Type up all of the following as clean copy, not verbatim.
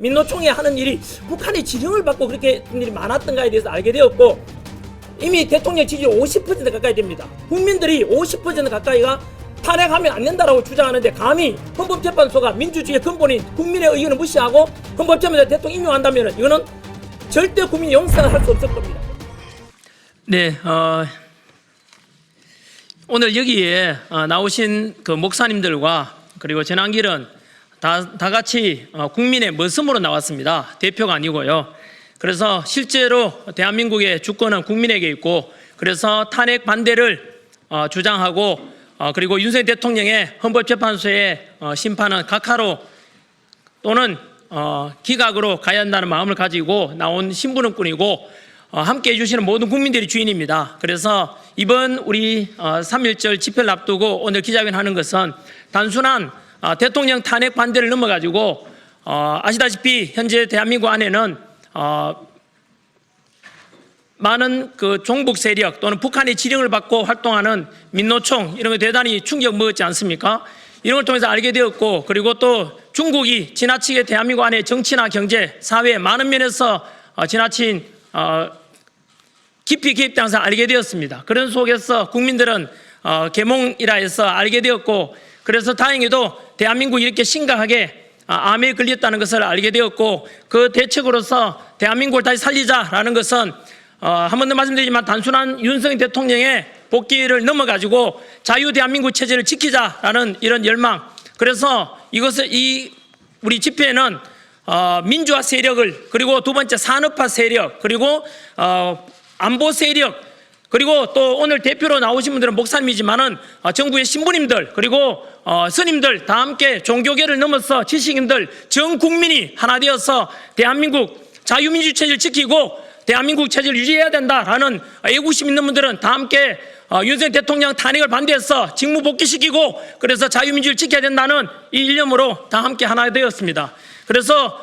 민노총이 하는 일이 북한의 지령을 받고 그렇게 일이 많았던가에 대해서 알게 되었고, 이미 대통령 지지율 50% 가까이 됩니다. 국민들이 50% 가까이가 탄핵하면 안 된다라고 주장하는데, 감히 헌법재판소가 민주주의의 근본인 국민의 의견을 무시하고 헌법재판소 대통령 인용한다면 이거는 절대 국민 용서를 할 수 없을 겁니다. 네, 오늘 여기에 나오신 그 목사님들과 그리고 전한길은 다 같이 국민의 머슴으로 나왔습니다. 대표가 아니고요. 그래서 실제로 대한민국의 주권은 국민에게 있고, 그래서 탄핵 반대를 주장하고, 그리고 윤석열 대통령의 헌법재판소의 심판은 각하로 또는 기각으로 가야 한다는 마음을 가지고 나온 심부름꾼이고, 함께 해주시는 모든 국민들이 주인입니다. 그래서 이번 우리 3.1절 집회를 앞두고 오늘 기자회견 하는 것은 단순한 대통령 탄핵 반대를 넘어가지고, 아시다시피 현재 대한민국 안에는 많은 그 종북 세력 또는 북한의 지령을 받고 활동하는 민노총, 이런 거 대단히 충격 먹었지 않습니까? 이런 걸 통해서 알게 되었고, 그리고 또 중국이 지나치게 대한민국 안에 정치나 경제, 사회 많은 면에서 지나친 깊이 개입돼서 알게 되었습니다. 그런 속에서 국민들은 계몽이라 해서 알게 되었고, 그래서 다행히도 대한민국이 이렇게 심각하게 암에 걸렸다는 것을 알게 되었고, 그 대책으로서 대한민국을 다시 살리자라는 것은 한 번 더 말씀드리지만 단순한 윤석열 대통령의 복귀를 넘어가지고 자유 대한민국 체제를 지키자라는 이런 열망. 그래서 이것을 우리 집회는 민주화 세력을, 그리고 두 번째 산업화 세력, 그리고 안보 세력, 그리고 또 오늘 대표로 나오신 분들은 목사님이지만은 정부의 신부님들, 그리고 스님들 다 함께 종교계를 넘어서 지식인들 전 국민이 하나 되어서 대한민국 자유민주 체제를 지키고 대한민국 체제를 유지해야 된다라는 애국심 있는 분들은 다 함께 윤석열 대통령 탄핵을 반대해서 직무 복귀시키고, 그래서 자유민주를 지켜야 된다는 이 일념으로 다 함께 하나 되었습니다. 그래서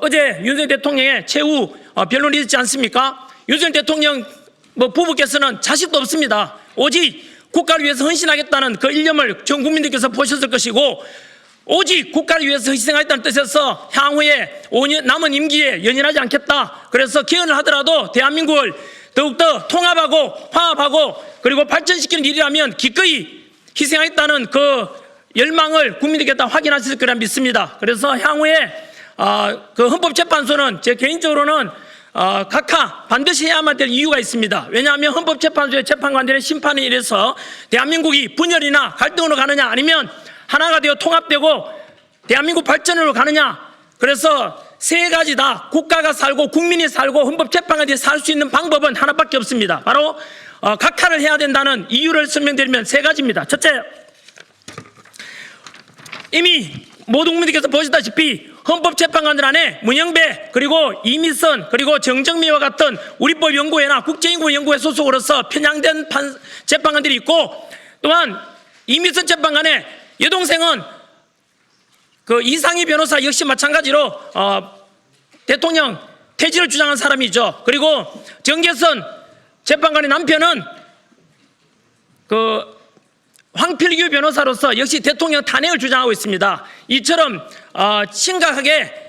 어제 윤석열 대통령의 최후 변론이 있지 않습니까? 윤석열 대통령 부부께서는 자식도 없습니다. 오직 국가를 위해서 헌신하겠다는 그 일념을 전 국민들께서 보셨을 것이고, 오직 국가를 위해서 희생하겠다는 뜻에서 향후에 5년 남은 임기에 연연하지 않겠다. 그래서 개헌을 하더라도 대한민국을 더욱더 통합하고 화합하고 그리고 발전시키는 일이라면 기꺼이 희생하겠다는 그 열망을 국민들께 다 확인하실 거라 믿습니다. 그래서 향후에 그 헌법재판소는 제 개인적으로는 각하 반드시 해야만 될 이유가 있습니다. 왜냐하면 헌법재판소의 재판관들의 심판에 의해서 대한민국이 분열이나 갈등으로 가느냐, 아니면 하나가 되어 통합되고 대한민국 발전으로 가느냐. 그래서 세 가지 다 국가가 살고 국민이 살고 헌법재판관들이 살 수 있는 방법은 하나밖에 없습니다. 바로 각하를 해야 된다는 이유를 설명드리면 세 가지입니다. 첫째, 이미 모든 국민들께서 보시다시피 헌법재판관들 안에 문영배, 그리고 이미선, 그리고 정정미와 같은 우리법연구회나 국제인권연구회 소속으로서 편향된 재판관들이 있고, 또한 이미선 재판관의 여동생은 그 이상희 변호사 역시 마찬가지로 대통령 퇴진을 주장한 사람이죠. 그리고 정계선 재판관의 남편은 그 황필규 변호사로서 역시 대통령 탄핵을 주장하고 있습니다. 이처럼 심각하게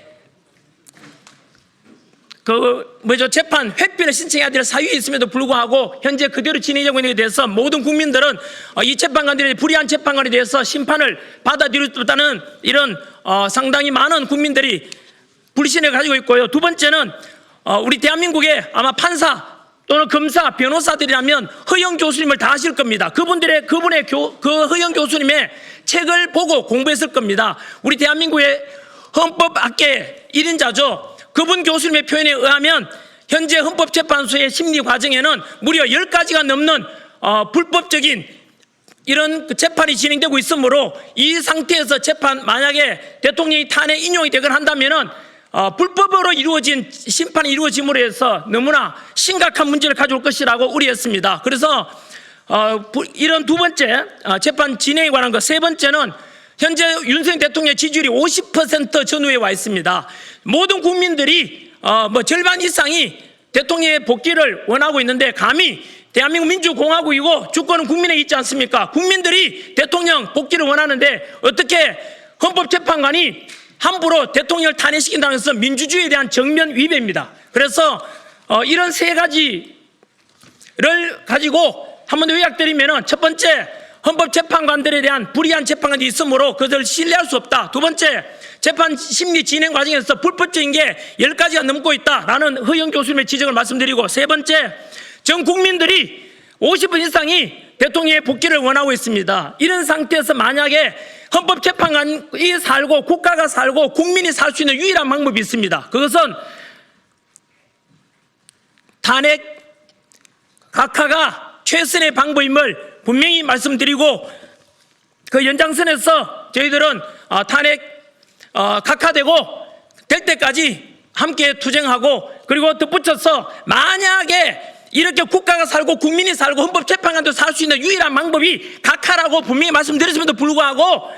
재판 회피를 신청해야 될 사유가 있음에도 불구하고 현재 그대로 진행되고 있는 것에 대해서 모든 국민들은 이 재판관들의 불의한 재판관에 대해서 심판을 받아들일 수 없다는 이런 상당히 많은 국민들이 불신을 가지고 있고요. 두 번째는 우리 대한민국의 아마 판사 또는 검사, 변호사들이라면 허영 교수님을 다 아실 겁니다. 그분의 그 허영 교수님의 책을 보고 공부했을 겁니다. 우리 대한민국의 헌법학계 1인자죠. 그분 교수님의 표현에 의하면 현재 헌법재판소의 심리 과정에는 무려 10가지가 넘는 불법적인 이런 재판이 진행되고 있으므로, 이 상태에서 재판 만약에 대통령이 탄핵 인용이 되거나 한다면은 불법으로 이루어진 심판이 이루어짐으로 해서 너무나 심각한 문제를 가져올 것이라고 우려했습니다. 그래서 이런 두 번째 재판 진행에 관한 것. 세 번째는 현재 윤석열 대통령의 지지율이 50% 전후에 와 있습니다. 모든 국민들이 절반 이상이 대통령의 복귀를 원하고 있는데, 감히 대한민국 민주공화국이고 주권은 국민에 있지 않습니까? 국민들이 대통령 복귀를 원하는데 어떻게 헌법재판관이 함부로 대통령을 탄핵시킨다는 것은 민주주의에 대한 정면 위배입니다. 그래서 이런 세 가지를 가지고 한번 더 요약드리면은, 첫 번째, 헌법재판관들에 대한 불이한 재판관이 있으므로 그것을 신뢰할 수 없다. 두 번째, 재판 심리 진행 과정에서 불법적인 게 10가지가 넘고 있다라는 허영 교수님의 지적을 말씀드리고, 세 번째, 전 국민들이 50% 이상이 대통령의 복귀를 원하고 있습니다. 이런 상태에서 만약에 헌법재판관이 살고 국가가 살고 국민이 살 수 있는 유일한 방법이 있습니다. 그것은 탄핵 각하가 최선의 방법임을 분명히 말씀드리고, 그 연장선에서 저희들은 탄핵 각하되고 될 때까지 함께 투쟁하고, 그리고 덧붙여서 만약에 이렇게 국가가 살고 국민이 살고 헌법재판관도 살 수 있는 유일한 방법이 각하라고 분명히 말씀드렸음에도 불구하고,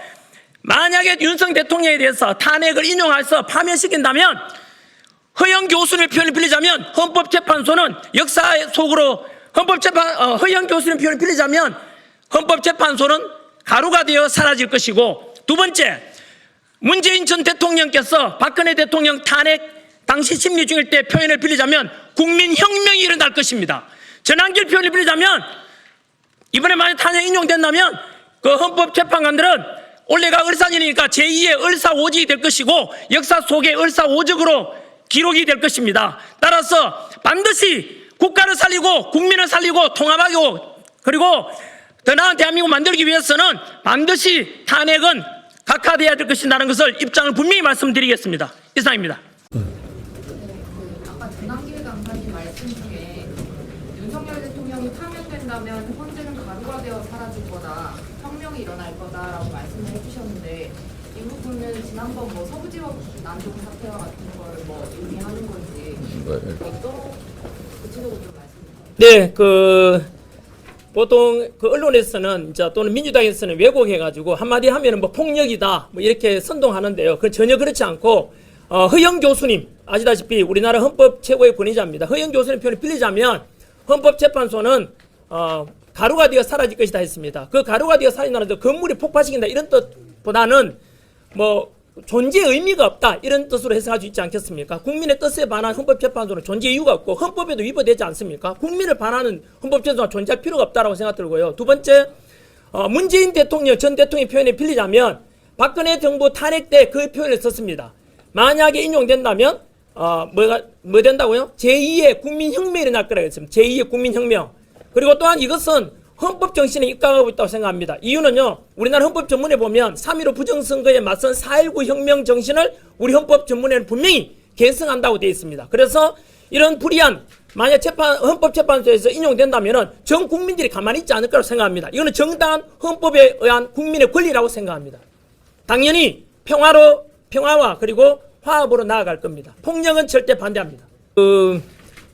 만약에 윤석열 대통령에 대해서 탄핵을 인용해서 파면시킨다면, 허영 교수님의 표현을 빌리자면 헌법재판소는 역사 속으로 허영 교수님 표현을 빌리자면 헌법재판소는 가루가 되어 사라질 것이고, 두 번째, 문재인 전 대통령께서 박근혜 대통령 탄핵 당시 심리 중일 때 표현을 빌리자면 국민혁명이 일어날 것입니다. 전환길 표현을 빌리자면 이번에 만약 탄핵 인용된다면 그 헌법재판관들은 올해가 을사년이니까 제2의 을사오직이 될 것이고, 역사 속에 을사오적으로 기록이 될 것입니다. 따라서 반드시 국가를 살리고 국민을 살리고 통합하고, 그리고 더 나은 대한민국 만들기 위해서는 반드시 탄핵은 각하돼야 될 것이라는 것을 입장을 분명히 말씀드리겠습니다. 이상입니다. 아까 전환길 강사님 말씀 중에 윤석열 대통령이 파면된다면 헌재는 가루가 되어 사라질 거다, 혁명이 일어날 거다라고 말씀을 해주셨는데, 이 부분은 지난번 뭐 서부지법 난동 사태와 같은 거를 뭐 의미하는 건지 또 구체적으로 좀 말씀해 주세요. 네, 보통 언론에서는 이제 또는 민주당에서는 왜곡해가지고 한마디 하면은 뭐 폭력이다 뭐 이렇게 선동하는데요. 그 전혀 그렇지 않고, 허영 교수님 아시다시피 우리나라 헌법 최고의 권위자입니다. 허영 교수님 표현을 빌리자면 헌법재판소는 가루가 되어 사라질 것이다 했습니다. 그 가루가 되어 사라진다는 데 건물이 폭파시킨다 이런 뜻보다는 뭐 존재의 의미가 없다 이런 뜻으로 해석할 수 있지 않겠습니까? 국민의 뜻에 반한 헌법재판소는 존재 이유가 없고 헌법에도 위반되지 않습니까? 국민을 반하는 헌법재판소가 존재할 필요가 없다라고 생각 들고요. 두 번째, 문재인 대통령 전 대통령의 표현에 빌리자면 박근혜 정부 탄핵 때 그 표현을 썼습니다. 만약에 인용된다면 뭐 된다고요? 제2의 국민혁명이 일어날 거라고 했습니다. 제2의 국민혁명. 그리고 또한 이것은 헌법 정신에 입각하고 있다고 생각합니다. 이유는요, 우리나라 헌법 전문에 보면 3.15 부정선거에 맞선 4.19 혁명 정신을 우리 헌법 전문에는 분명히 계승한다고 되어 있습니다. 그래서 이런 불이한 만약 헌법재판소에서 인용된다면은 전 국민들이 가만히 있지 않을 거라고 생각합니다. 이거는 정당한 헌법에 의한 국민의 권리라고 생각합니다. 당연히 평화와 그리고 화합으로 나아갈 겁니다. 폭력은 절대 반대합니다.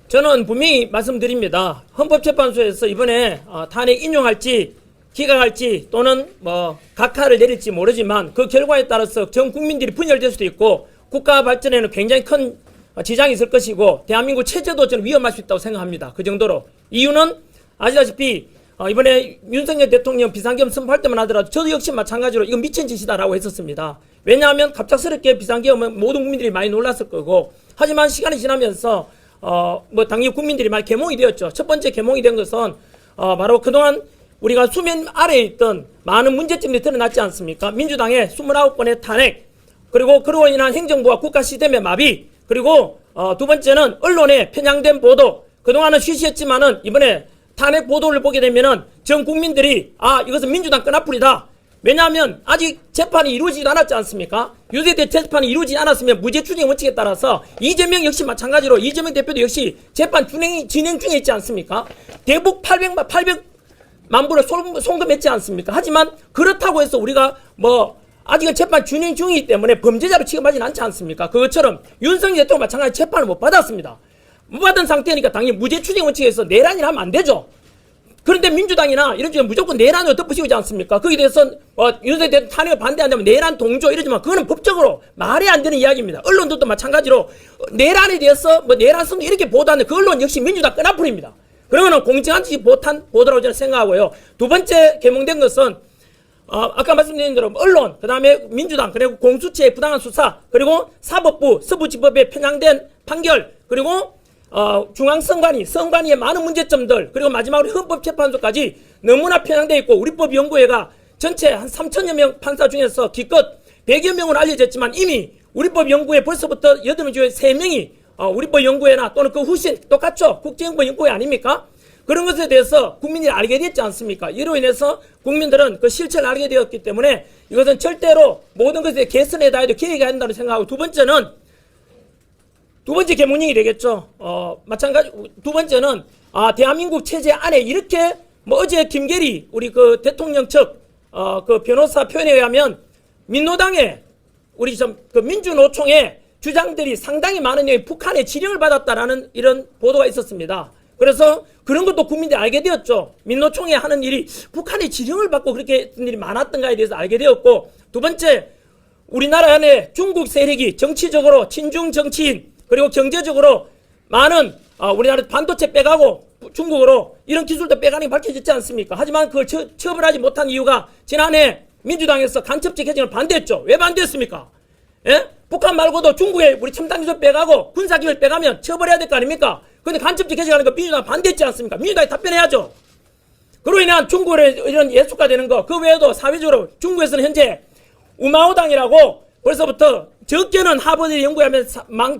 저는 분명히 말씀드립니다. 헌법재판소에서 이번에 탄핵 인용할지 기각할지 또는 뭐 각하를 내릴지 모르지만 그 결과에 따라서 전 국민들이 분열될 수도 있고 국가 발전에는 굉장히 큰 지장이 있을 것이고 대한민국 체제도 저는 위험할 수 있다고 생각합니다. 그 정도로. 이유는 아시다시피 이번에 윤석열 대통령 비상계엄 선포할 때만 하더라도 저도 역시 마찬가지로 이건 미친 짓이다라고 했었습니다. 왜냐하면 갑작스럽게 비상계엄은 모든 국민들이 많이 놀랐을 거고, 하지만 시간이 지나면서 뭐 당연히 국민들이 많이 계몽이 되었죠. 첫 번째 계몽이 된 것은 바로 그동안 우리가 수면 아래에 있던 많은 문제점이 드러났지 않습니까? 민주당의 29건의 탄핵, 그리고 그로 인한 행정부와 국가 시스템의 마비, 그리고 두 번째는 언론의 편향된 보도. 그동안은 쉬쉬했지만은 이번에 탄핵 보도를 보게 되면은 전 국민들이 이것은 민주당 끈앞풀이다. 왜냐하면 아직 재판이 이루어지지 않았지 않습니까? 유죄대 재판이 이루어지지 않았으면 무죄 추정 원칙에 따라서 이재명 역시 마찬가지로 이재명 대표도 역시 재판 진행 중에 있지 않습니까? 대북 800만 불을 송금했지 않습니까? 하지만 그렇다고 해서 우리가 뭐 아직은 재판 진행 중이기 때문에 범죄자로 취급하지는 않지 않습니까? 그것처럼 윤석열 대통령 마찬가지 재판을 못 받았습니다. 못 받은 상태니까 당연히 무죄 추정 원칙에서 내란이라 하면 안 되죠. 그런데 민주당이나 이런 쪽은 무조건 내란으로 덮으시지 않습니까? 거기에 대해서 윤석열 대통령 탄핵을 반대한다면 내란 동조 이러지만 그거는 법적으로 말이 안 되는 이야기입니다. 언론들도 마찬가지로 내란에 대해서 뭐 내란 선도 이렇게 보도하는데 그 언론 역시 민주당 끈앞풀입니다. 그러면은 공정한 보도라고 저는 생각하고요. 두 번째 개몽된 것은 아까 말씀드린 대로 언론, 그 다음에 민주당, 그리고 공수처의 부당한 수사, 그리고 사법부, 서부지법의 편향된 판결, 그리고 중앙선관위의 많은 문제점들, 그리고 마지막으로 헌법재판소까지 너무나 편향되어 있고, 우리법연구회가 전체 한 3천여 명 판사 중에서 기껏 100여 명은 알려졌지만 이미 우리법연구회 벌써부터 8명 중에 3명이 우리법연구회나 또는 그 후신 똑같죠. 국제연구연구회 아닙니까? 그런 것에 대해서 국민이 알게 됐지 않습니까? 이로 인해서 국민들은 그 실체를 알게 되었기 때문에 이것은 절대로 모든 것에 개선해야 해도 계획해야 한다고 생각하고, 두 번째 계문령이 되겠죠. 마찬가지 두 번째는 대한민국 체제 안에 이렇게 뭐 어제 김계리 우리 그 대통령 측 그 변호사 표현에 의하면 민노당의 우리 그 민주노총의 주장들이 상당히 많은 내용이 북한의 지령을 받았다라는 이런 보도가 있었습니다. 그래서 그런 것도 국민들이 알게 되었죠. 민노총이 하는 일이 북한의 지령을 받고 그렇게 했던 일이 많았던가에 대해서 알게 되었고, 두 번째, 우리나라 안에 중국 세력이 정치적으로 친중 정치인, 그리고 경제적으로 많은 우리나라 반도체 빼가고 중국으로 이런 기술도 빼가는 게 밝혀졌지 않습니까? 하지만 그걸 처벌하지 못한 이유가 지난해 민주당에서 간첩적 해전을 반대했죠. 왜 반대했습니까? 예? 북한 말고도 중국에 우리 첨단 기술 빼가고 군사기술 빼가면 처벌해야 될 거 아닙니까? 근데 간첩적 해전하는 거 민주당 반대했지 않습니까? 민주당이 답변해야죠. 그로 인한 중국의 이런 예수가 되는 거, 그 외에도 사회적으로 중국에서는 현재 우마오당이라고 벌써부터 적게는 하버드 연구하면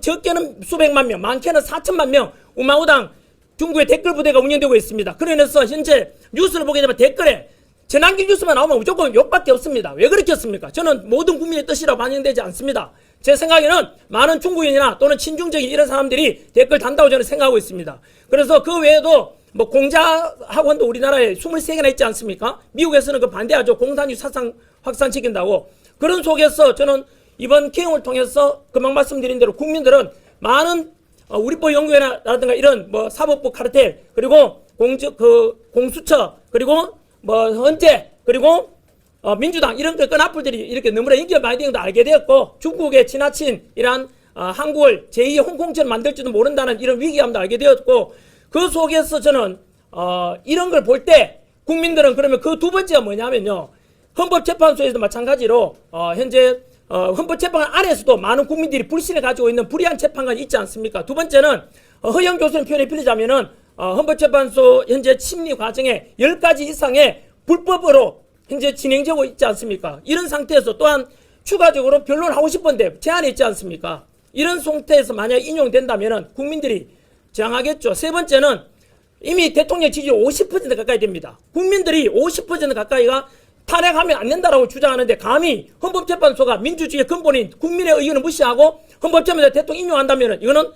적게는 수백만 명, 많게는 4천만 명 우마오당 중국의 댓글 부대가 운영되고 있습니다. 그로 인해서 현재 뉴스를 보게 되면 댓글에 전환기 뉴스만 나오면 무조건 욕밖에 없습니다. 왜 그렇게 했습니까? 저는 모든 국민의 뜻이라고 반영되지 않습니다. 제 생각에는 많은 중국인이나 또는 친중적인 이런 사람들이 댓글 단다고 저는 생각하고 있습니다. 그래서 그 외에도 뭐 공자학원도 우리나라에 23개나 있지 않습니까? 미국에서는 그 반대하죠. 공산주의 사상 확산시킨다고. 그런 속에서 저는 이번 개헌을 통해서 금방 말씀드린 대로 국민들은 많은 우리법연구회라든가 이런 뭐 사법부 카르텔, 그리고 공수처, 그리고 뭐 헌재, 그리고 민주당 이런 그 끈앞들이 이렇게 너무나 인기가 많이 되는 걸 알게 되었고, 중국의 지나친 이러한 한국을 제2의 홍콩처럼 만들지도 모른다는 이런 위기감도 알게 되었고, 그 속에서 저는 이런 걸 볼 때 국민들은 그러면 그 두 번째가 뭐냐면요, 헌법재판소에서도 마찬가지로 현재 헌법재판관 안에서도 많은 국민들이 불신을 가지고 있는 불이한 재판관이 있지 않습니까? 두 번째는 허영 교수님 표현에 빌리자면은 헌법재판소 현재 심리 과정에 10가지 이상의 불법으로 현재 진행되고 있지 않습니까? 이런 상태에서 또한 추가적으로 변론하고 싶은데 제한이 있지 않습니까? 이런 상태에서 만약 인용된다면은 국민들이 저항하겠죠. 세 번째는 이미 대통령 지지율 50% 가까이 됩니다. 국민들이 50% 가까이가 탄핵하면 안 된다라고 주장하는데, 감히 헌법재판소가 민주주의의 근본인 국민의 의견을 무시하고 헌법재판소 대통령 인용한다면 이거는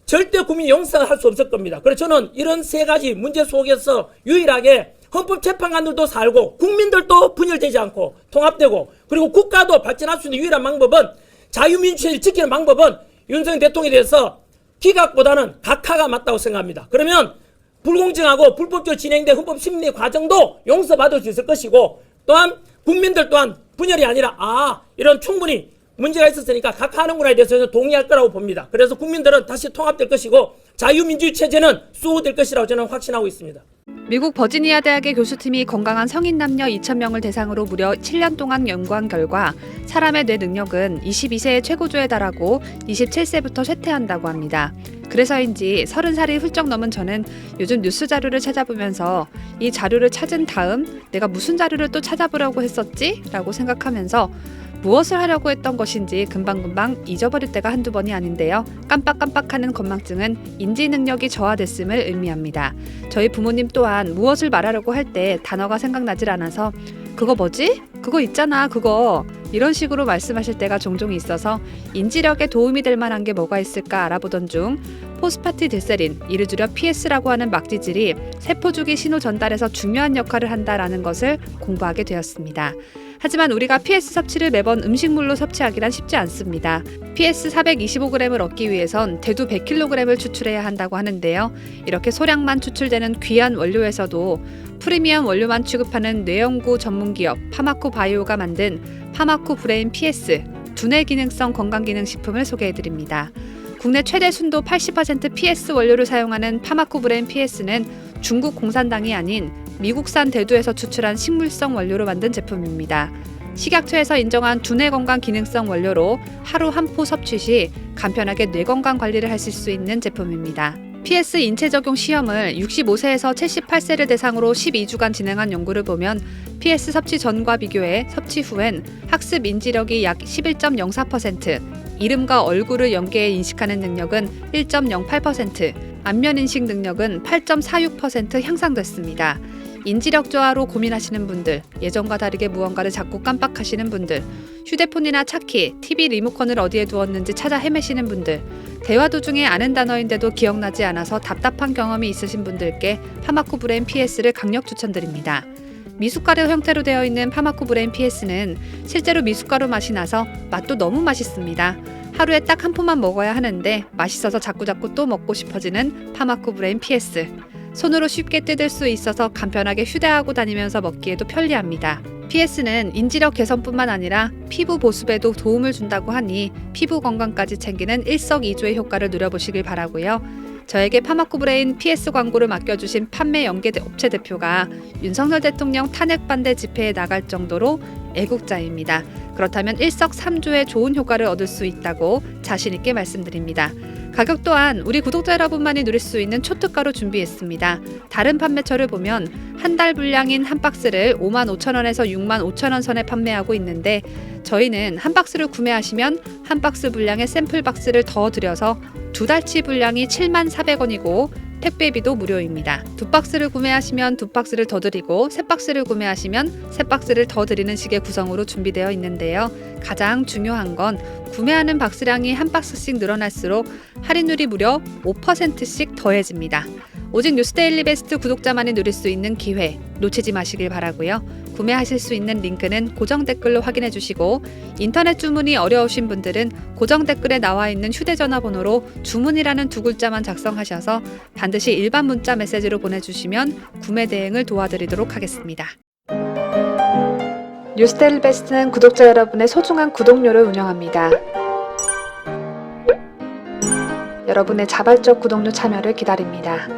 절대 국민이 용서할 수 없을 겁니다. 그래서 저는 이런 세 가지 문제 속에서 유일하게 헌법재판관들도 살고 국민들도 분열되지 않고 통합되고, 그리고 국가도 발전할 수 있는 유일한 방법은, 자유민주주의를 지키는 방법은 윤석열 대통령에 대해서 기각보다는 각하가 맞다고 생각합니다. 그러면 불공정하고 불법적으로 진행된 헌법심리 과정도 용서받을 수 있을 것이고, 또한 국민들 또한 분열이 아니라 이런 충분히 문제가 있었으니까 각하하는구나에 대해서 저는 동의할 거라고 봅니다. 그래서 국민들은 다시 통합될 것이고 자유민주주의 체제는 수호될 것이라고 저는 확신하고 있습니다. 미국 버지니아 대학의 교수팀이 건강한 성인 남녀 2,000명을 대상으로 무려 7년 동안 연구한 결과 사람의 뇌 능력은 22세의 최고조에 달하고 27세부터 쇠퇴한다고 합니다. 그래서인지 30살이 훌쩍 넘은 저는 요즘 뉴스 자료를 찾아보면서 이 자료를 찾은 다음 내가 무슨 자료를 또 찾아보려고 했었지? 라고 생각하면서 무엇을 하려고 했던 것인지 금방금방 잊어버릴 때가 한두 번이 아닌데요. 깜빡깜빡하는 건망증은 인지 능력이 저하됐음을 의미합니다. 저희 부모님 또한 무엇을 말하려고 할 때 단어가 생각나질 않아서 그거 뭐지? 그거 있잖아 그거 이런 식으로 말씀하실 때가 종종 있어서 인지력에 도움이 될 만한 게 뭐가 있을까 알아보던 중 포스파티딜세린, 이를 줄여 PS라고 하는 막지질이 세포주기 신호 전달에서 중요한 역할을 한다라는 것을 공부하게 되었습니다. 하지만 우리가 PS 섭취를 매번 음식물로 섭취하기란 쉽지 않습니다. PS 425g을 얻기 위해선 대두 100kg을 추출해야 한다고 하는데요. 이렇게 소량만 추출되는 귀한 원료에서도 프리미엄 원료만 취급하는 뇌연구 전문기업 파마코 바이오가 만든 파마코 브레인 PS 두뇌 기능성 건강기능식품을 소개해드립니다. 국내 최대 순도 80% PS 원료를 사용하는 파마코 브랜 PS는 중국 공산당이 아닌 미국산 대두에서 추출한 식물성 원료로 만든 제품입니다. 식약처에서 인정한 두뇌 건강 기능성 원료로 하루 한 포 섭취 시 간편하게 뇌 건강 관리를 하실 수 있는 제품입니다. PS 인체 적용 시험을 65세에서 78세를 대상으로 12주간 진행한 연구를 보면 PS 섭취 전과 비교해 섭취 후엔 학습 인지력이 약 11.04%, 이름과 얼굴을 연계해 인식하는 능력은 1.08%, 안면 인식 능력은 8.46% 향상됐습니다. 인지력 저하로 고민하시는 분들, 예전과 다르게 무언가를 자꾸 깜빡하시는 분들, 휴대폰이나 차키, TV 리모컨을 어디에 두었는지 찾아 헤매시는 분들, 대화 도중에 아는 단어인데도 기억나지 않아서 답답한 경험이 있으신 분들께 파마코 브랜 PS를 강력 추천드립니다. 미숫가루 형태로 되어 있는 파마코 브랜 PS는 실제로 미숫가루 맛이 나서 맛도 너무 맛있습니다. 하루에 딱 한 포만 먹어야 하는데 맛있어서 자꾸자꾸 또 먹고 싶어지는 파마코 브랜 PS. 손으로 쉽게 뜯을 수 있어서 간편하게 휴대하고 다니면서 먹기에도 편리합니다. PS는 인지력 개선뿐만 아니라 피부 보습에도 도움을 준다고 하니 피부 건강까지 챙기는 일석이조의 효과를 누려보시길 바라고요. 저에게 파마코 브레인 PS 광고를 맡겨주신 판매 연계 업체 대표가 윤석열 대통령 탄핵 반대 집회에 나갈 정도로 애국자입니다. 그렇다면 일석삼조의 좋은 효과를 얻을 수 있다고 자신 있게 말씀드립니다. 가격 또한 우리 구독자 여러분만이 누릴 수 있는 초특가로 준비했습니다. 다른 판매처를 보면 한 달 분량인 한 박스를 55,000원에서 65,000원 선에 판매하고 있는데 저희는 한 박스를 구매하시면 한 박스 분량의 샘플 박스를 더 드려서 두 달치 분량이 74,400원이고 택배비도 무료입니다. 두 박스를 구매하시면 두 박스를 더 드리고 세 박스를 구매하시면 세 박스를 더 드리는 식의 구성으로 준비되어 있는데요. 가장 중요한 건 구매하는 박스량이 한 박스씩 늘어날수록 할인율이 무려 5%씩 더해집니다. 오직 뉴스데일리 베스트 구독자만이 누릴 수 있는 기회 놓치지 마시길 바라고요. 구매하실 수 있는 링크는 고정 댓글로 확인해 주시고 인터넷 주문이 어려우신 분들은 고정 댓글에 나와 있는 휴대전화 번호로 주문이라는 두 글자만 작성하셔서 반드시 일반 문자 메시지로 보내주시면 구매 대행을 도와드리도록 하겠습니다. 뉴스데일리 베스트는 구독자 여러분의 소중한 구독료를 운영합니다. 여러분의 자발적 구독료 참여를 기다립니다.